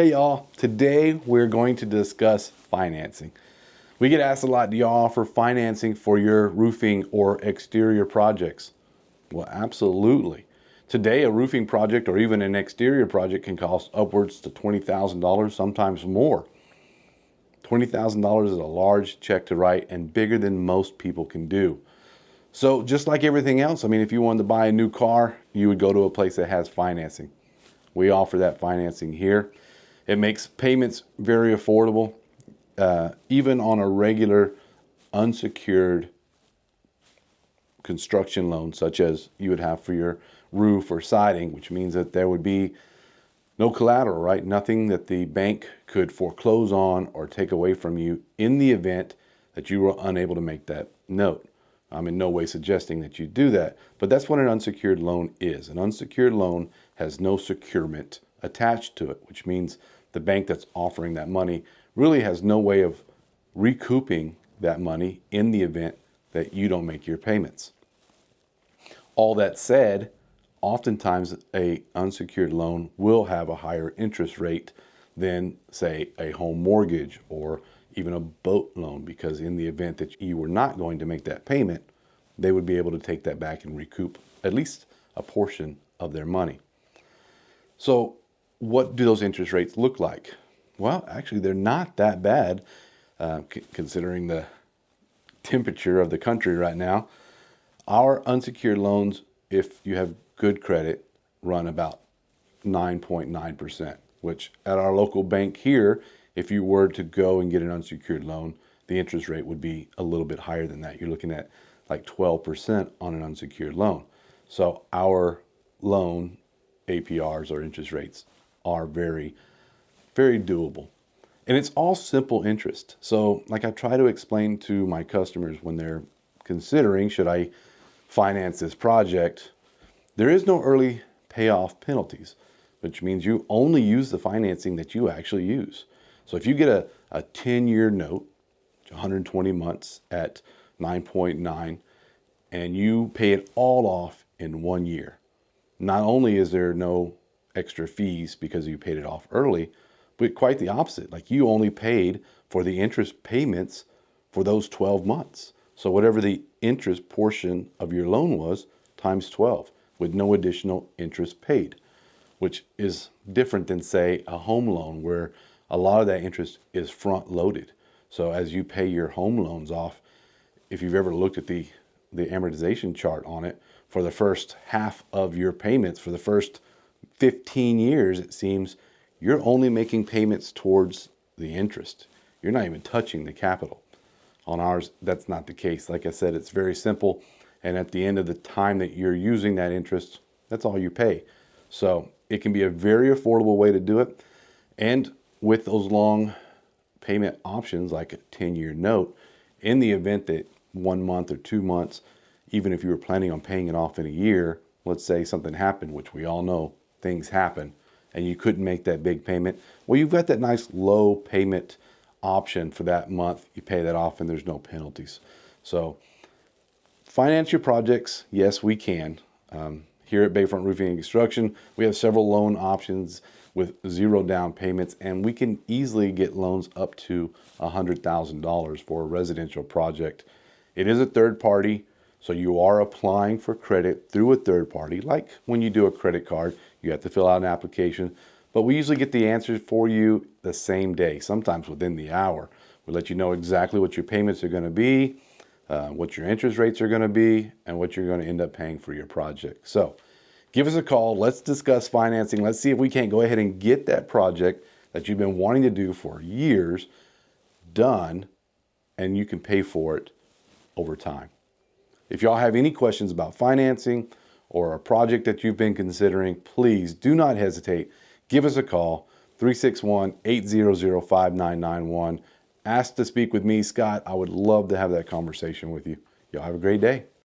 Hey y'all, today we're going to discuss financing. We get asked a lot, do y'all offer financing for your roofing or exterior projects? Well, absolutely. Today a roofing project or even an exterior project can cost upwards to $20,000, sometimes more. $20,000 is a large check to write and bigger than most people can do. So just like everything else, if you wanted to buy a new car, you would go to a place that has financing. We offer that financing here. It makes payments very affordable, even on a regular unsecured construction loan, such as you would have for your roof or siding, which means that there would be no collateral, right? Nothing that the bank could foreclose on or take away from you in the event that you were unable to make that note. I'm in no way suggesting that you do that, but that's what an unsecured loan is. An unsecured loan has no securement attached to it, which means the bank that's offering that money really has no way of recouping that money in the event that you don't make your payments. All that said, oftentimes a unsecured loan will have a higher interest rate than, say, a home mortgage or even a boat loan, because in the event that you were not going to make that payment, they would be able to take that back and recoup at least a portion of their money. So what do those interest rates look like? Well, actually, they're not that bad considering the temperature of the country right now. Our unsecured loans, if you have good credit, run about 9.9%, which at our local bank here, if you were to go and get an unsecured loan, the interest rate would be a little bit higher than that. You're looking at like 12% on an unsecured loan. So our loan APRs or interest rates are very, very doable. And it's all simple interest. So like I try to explain to my customers when they're considering, should I finance this project, there is no early payoff penalties, which means you only use the financing that you actually use. So if you get a 10-year note, 120 months at 9.9, and you pay it all off in 1 year, not only is there no extra fees because you paid it off early, but quite the opposite. Like, you only paid for the interest payments for those 12 months. So whatever the interest portion of your loan was, times 12, with no additional interest paid, which is different than, say, a home loan where a lot of that interest is front loaded. So as you pay your home loans off, if you've ever looked at the amortization chart on it, for the first half of your payments, for the first 15 years, it seems you're only making payments towards the interest. You're not even touching the capital. On ours, that's not the case. Like I said, it's very simple. And at the end of the time that you're using that interest, that's all you pay. So it can be a very affordable way to do it. And with those long payment options, like a 10-year note, in the event that 1 month or 2 months, even if you were planning on paying it off in a year, let's say something happened, which we all know things happen, and you couldn't make that big payment, well, you've got that nice low payment option for that month. You pay that off and there's no penalties. So finance your projects, yes, we can. Here at Bayfront Roofing and Construction, we have several loan options with 0 down payments, and we can easily get loans up to $100,000 for a residential project. It is a third party, so you are applying for credit through a third party. Like when you do a credit card, you have to fill out an application, but we usually get the answers for you the same day, sometimes within the hour. We let you know exactly what your payments are going to be, what your interest rates are going to be, and what you're going to end up paying for your project. So give us a call. Let's discuss financing. Let's see if we can't go ahead and get that project that you've been wanting to do for years done, and you can pay for it over time. If y'all have any questions about financing or a project that you've been considering, please do not hesitate. Give us a call, 361-800-5991. Ask to speak with me, Scott. I would love to have that conversation with you. Y'all have a great day.